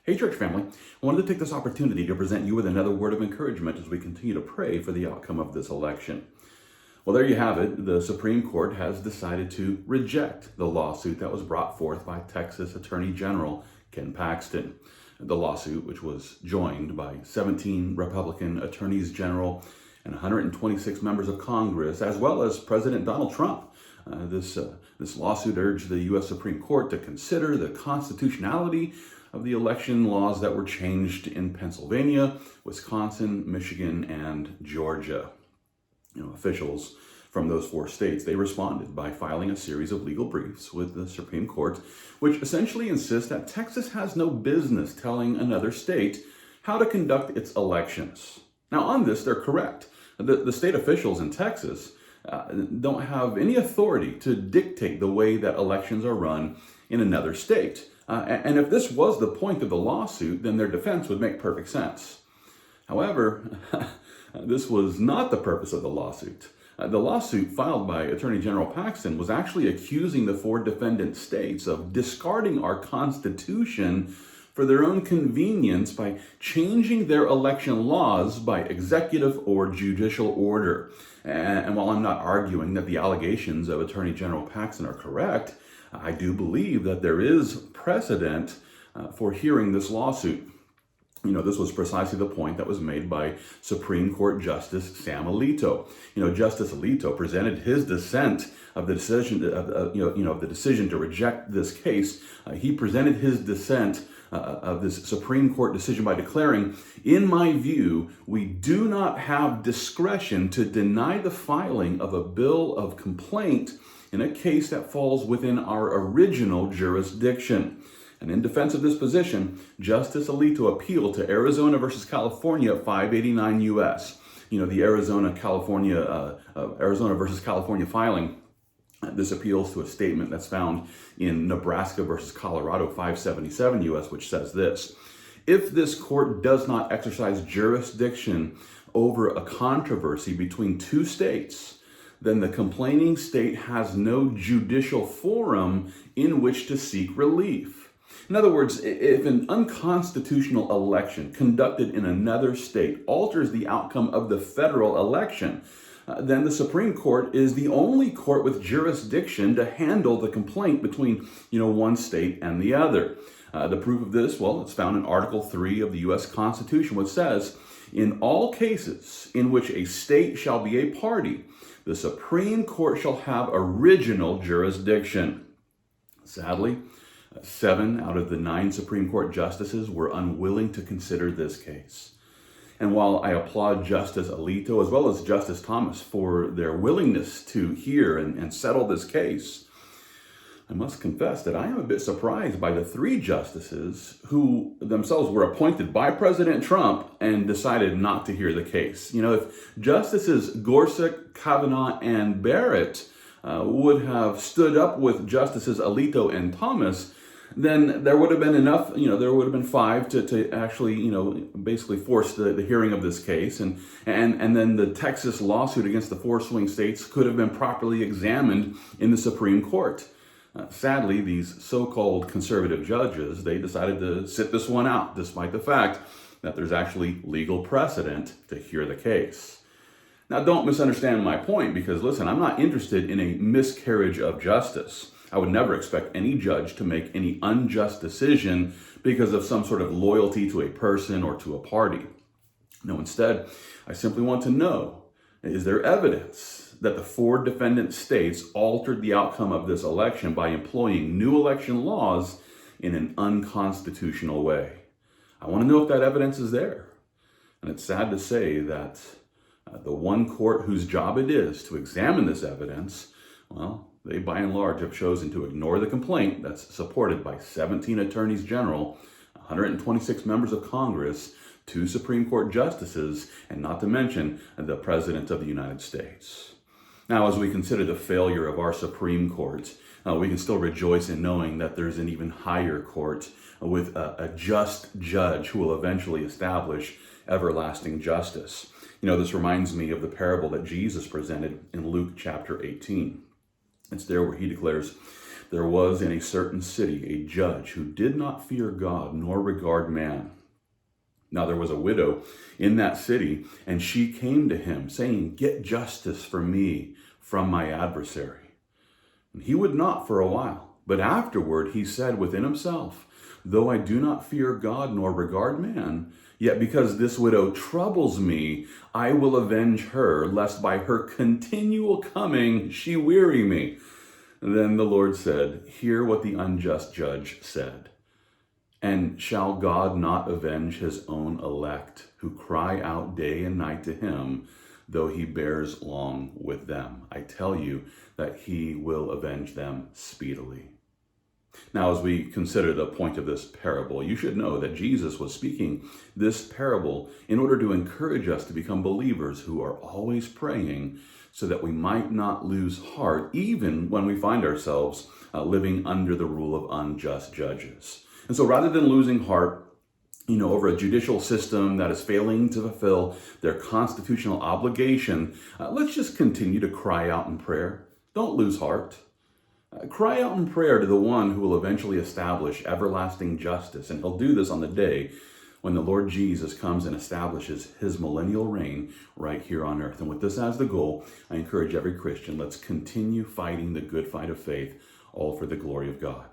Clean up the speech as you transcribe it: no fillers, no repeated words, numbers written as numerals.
Hey, church family, I wanted to take this opportunity to present you with another word of encouragement as we continue to pray for the outcome of this election. Well, there you have it. The Supreme Court has decided to reject the lawsuit that was brought forth by Texas Attorney General Ken Paxton. The lawsuit, which was joined by 17 Republican attorneys general and 126 members of Congress, as well as President Donald Trump. This lawsuit urged the U.S. Supreme Court to consider the constitutionality of the election laws that were changed in Pennsylvania, Wisconsin, Michigan, and Georgia. Officials from those four states, they responded by filing a series of legal briefs with the Supreme Court, which essentially insists that Texas has no business telling another state how to conduct its elections. Now, on this, they're correct. The state officials in Texas don't have any authority to dictate the way that elections are run in another state. And if this was the point of the lawsuit, then their defense would make perfect sense. However, this was not the purpose of the lawsuit. The lawsuit filed by Attorney General Paxton was actually accusing the four defendant states of discarding our Constitution for their own convenience by changing their election laws by executive or judicial order. And while I'm not arguing that the allegations of Attorney General Paxton are correct, I do believe that there is precedent for hearing this lawsuit. This was precisely the point that was made by Supreme Court Justice Sam Alito. Justice Alito presented his dissent of the decision, the decision to reject this case. He presented his dissent of this Supreme Court decision by declaring, "In my view, we do not have discretion to deny the filing of a bill of complaint in a case that falls within our original jurisdiction." And in defense of this position, Justice Alito appealed to Arizona versus California 589 U.S. The Arizona versus California filing. This appeals to a statement that's found in Nebraska versus Colorado 577 U.S., which says this: "If this court does not exercise jurisdiction over a controversy between two states, then the complaining state has no judicial forum in which to seek relief." In other words, if an unconstitutional election conducted in another state alters the outcome of the federal election, then the Supreme Court is the only court with jurisdiction to handle the complaint between, one state and the other. The proof of this, well, it's found in Article 3 of the U.S. Constitution, which says, "In all cases in which a state shall be a party, the Supreme Court shall have original jurisdiction." Sadly, 7 out of the 9 Supreme Court justices were unwilling to consider this case. And while I applaud Justice Alito as well as Justice Thomas for their willingness to hear and settle this case, I must confess that I am a bit surprised by the 3 justices who themselves were appointed by President Trump and decided not to hear the case. If Justices Gorsuch, Kavanaugh, and Barrett would have stood up with Justices Alito and Thomas, then there would have been enough, there would have been 5 to actually, basically force the hearing of this case. And then the Texas lawsuit against the 4 swing states could have been properly examined in the Supreme Court. Sadly, these so-called conservative judges, they decided to sit this one out, despite the fact that there's actually legal precedent to hear the case. Now, don't misunderstand my point, because listen, I'm not interested in a miscarriage of justice. I would never expect any judge to make any unjust decision because of some sort of loyalty to a person or to a party. No, instead, I simply want to know, is there evidence that the 4 defendant states altered the outcome of this election by employing new election laws in an unconstitutional way? I want to know if that evidence is there. And it's sad to say that the one court whose job it is to examine this evidence, well, they by and large have chosen to ignore the complaint that's supported by 17 attorneys general, 126 members of Congress, 2 Supreme Court justices, and not to mention the President of the United States. Now, as we consider the failure of our Supreme Court, we can still rejoice in knowing that there's an even higher court with a just judge who will eventually establish everlasting justice. This reminds me of the parable that Jesus presented in Luke chapter 18. It's there where he declares, There was in a certain city a judge who did not fear God nor regard man. Now there was a widow in that city, and she came to him, saying, "Get justice for me from my adversary." And he would not for a while. But afterward he said within himself, "Though I do not fear God nor regard man, yet because this widow troubles me, I will avenge her, lest by her continual coming she weary me." And then the Lord said, "Hear what the unjust judge said. And shall God not avenge his own elect, who cry out day and night to him, though he bears long with them? I tell you that he will avenge them speedily." Now, as we consider the point of this parable, you should know that Jesus was speaking this parable in order to encourage us to become believers who are always praying, so that we might not lose heart, even when we find ourselves living under the rule of unjust judges. And so rather than losing heart, over a judicial system that is failing to fulfill their constitutional obligation, let's just continue to cry out in prayer. Don't lose heart. Cry out in prayer to the one who will eventually establish everlasting justice. And he'll do this on the day when the Lord Jesus comes and establishes his millennial reign right here on earth. And with this as the goal, I encourage every Christian, let's continue fighting the good fight of faith, all for the glory of God.